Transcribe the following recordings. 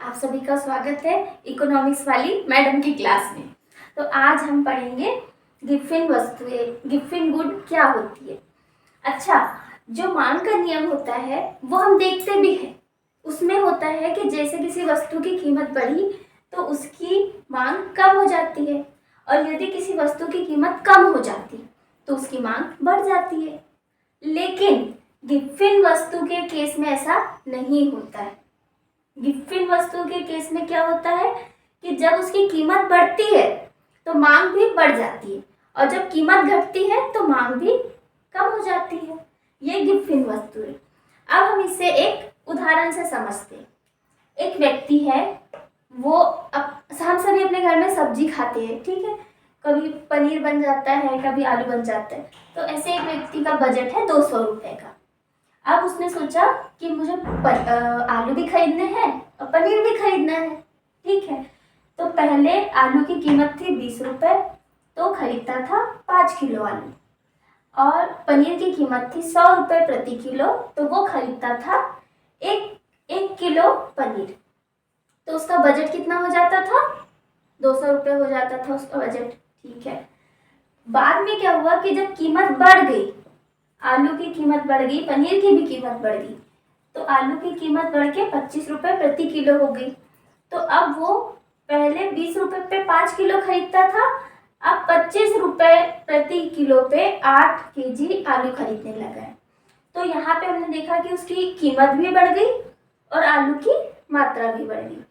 आप सभी का स्वागत है इकोनॉमिक्स वाली मैडम की क्लास में। तो आज हम पढ़ेंगे गिफ्टिंग वस्तुएं, गिफ्टिंग गुड क्या होती है। अच्छा, जो मांग का नियम होता है वो हम देखते भी हैं। उसमें होता है कि जैसे किसी वस्तु की कीमत बढ़ी तो उसकी मांग कम हो जाती है, और यदि किसी वस्तु की कीमत कम हो जाती तो उसकी मांग बढ़ जाती है। लेकिन गिफ्टिंग वस्तु के केस में ऐसा नहीं होता है। गिफ्टिंग वस्तु के केस में क्या होता है कि जब उसकी कीमत बढ़ती है तो मांग भी बढ़ जाती है, और जब कीमत घटती है तो मांग भी कम हो जाती है। ये गिफ्टिंग वस्तु है। अब हम इसे एक उदाहरण से समझते हैं। एक व्यक्ति है, वो हम सभी अपने घर में सब्जी खाते हैं, ठीक है। कभी पनीर बन जाता है, कभी आलू बन जाता है। तो ऐसे एक व्यक्ति का बजट है 200 रुपये का। अब उसने सोचा कि मुझे आलू भी खरीदने हैं और पनीर भी खरीदना है, ठीक है। तो पहले आलू की कीमत थी 20 रुपये, तो खरीदता था 5 किलो आलू। और पनीर की कीमत थी 100 रुपये प्रति किलो, तो वो खरीदता था एक किलो पनीर। तो उसका बजट कितना हो जाता था? 200 रुपये हो जाता था उसका बजट, ठीक है। बाद में क्या हुआ कि जब कीमत बढ़ गई, आलू की कीमत बढ़ गई, पनीर की भी कीमत बढ़ गई, तो आलू की कीमत बढ़ के 25 रुपये प्रति किलो हो गई। तो अब वो पहले 20 रुपये पे 5 किलो खरीदता था, अब 25 रुपये प्रति किलो पे 8 केजी आलू खरीदने लगा है। तो यहाँ पे हमने देखा कि उसकी कीमत भी बढ़ गई और आलू की मात्रा भी बढ़ गई।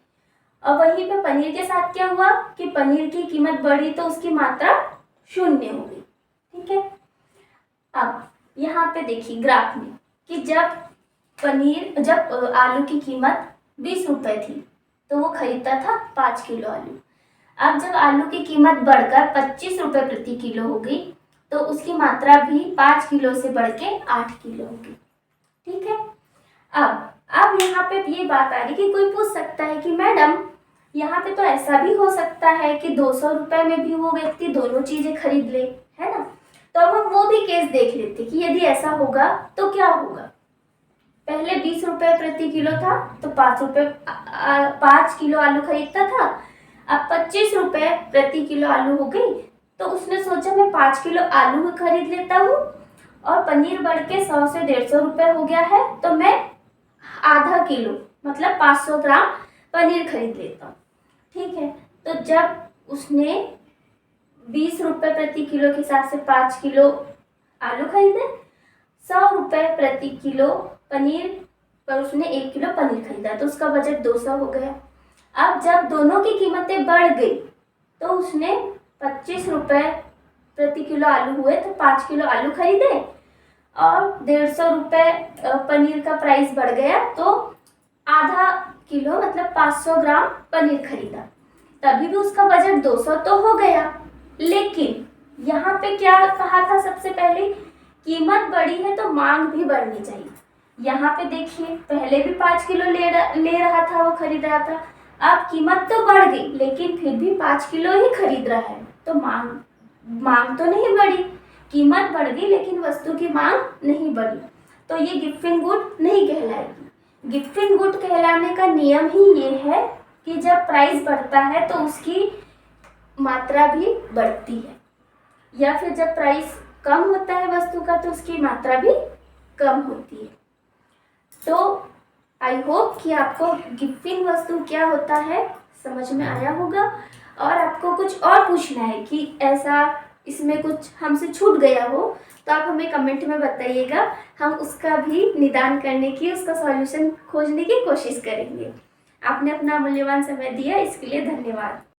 और वहीं पे पनीर के साथ क्या हुआ कि पनीर की कीमत बढ़ी तो उसकी मात्रा 0 हो गई, ठीक है। अब यहाँ पे देखिए ग्राफ में कि जब आलू की कीमत 20 रुपये थी तो वो खरीदता था 5 किलो आलू। अब जब आलू की कीमत बढ़कर 25 रुपये प्रति किलो हो गई तो उसकी मात्रा भी 5 किलो से बढ़ के 8 किलो हो गई, ठीक है। अब यहाँ पे ये बात आ रही कि कोई पूछ सकता है कि मैडम यहाँ पे तो ऐसा भी हो सकता है कि 200 रुपये में भी वो व्यक्ति दोनों चीजें खरीद ले, है ना। तो अब हम वो भी केस देख लेते कि यदि ऐसा होगा तो क्या होगा। पहले 20 रुपये प्रति किलो था तो 5 किलो आलू खरीदता था। अब 25 रुपये प्रति किलो आलू हो गई, तो उसने सोचा मैं 5 किलो आलू खरीद लेता हूँ, और पनीर बढ़ के 100 से 150 रुपये हो गया है, तो मैं आधा किलो मतलब 500 ग्राम पनीर खरीद लेता हूँ, ठीक है। तो जब उसने 20 रुपये प्रति किलो के हिसाब से 5 किलो आलू खरीदे, 100 रुपये प्रति किलो पनीर पर उसने 1 किलो पनीर खरीदा, तो उसका बजट 200 हो गया। अब जब दोनों की कीमतें बढ़ गई तो उसने 25 रुपये प्रति किलो आलू हुए तो 5 किलो आलू खरीदे, और 150 रुपये पनीर का प्राइस बढ़ गया तो आधा किलो मतलब 500 ग्राम पनीर खरीदा। तभी भी उसका बजट 200 तो हो गया। लेकिन यहाँ पे क्या कहा था सबसे पहले, कीमत बढ़ी है तो मांग भी बढ़नी चाहिए। यहाँ पे देखिए पहले भी 5 किलो ले रहा था, वो खरीद रहा था। अब कीमत तो बढ़ गई लेकिन फिर भी 5 किलो ही खरीद रहा है, तो मांग तो नहीं बढ़ी। कीमत बढ़ गई लेकिन वस्तु की मांग नहीं बढ़ी, तो ये गिफ्टिंग गुड नहीं कहलाएगी। गिफ्टिंग गुड कहलाने का नियम ही ये है कि जब प्राइस बढ़ता है तो उसकी मात्रा भी बढ़ती है, या फिर जब प्राइस कम होता है वस्तु का तो उसकी मात्रा भी कम होती है। तो आई होप कि आपको गिफ्टिंग वस्तु क्या होता है समझ में आया होगा। और आपको कुछ और पूछना है कि ऐसा इसमें कुछ हमसे छूट गया हो तो आप हमें कमेंट में बताइएगा, हम उसका भी निदान करने की, उसका सॉल्यूशन खोजने की कोशिश करेंगे। आपने अपना मूल्यवान समय दिया, इसके लिए धन्यवाद।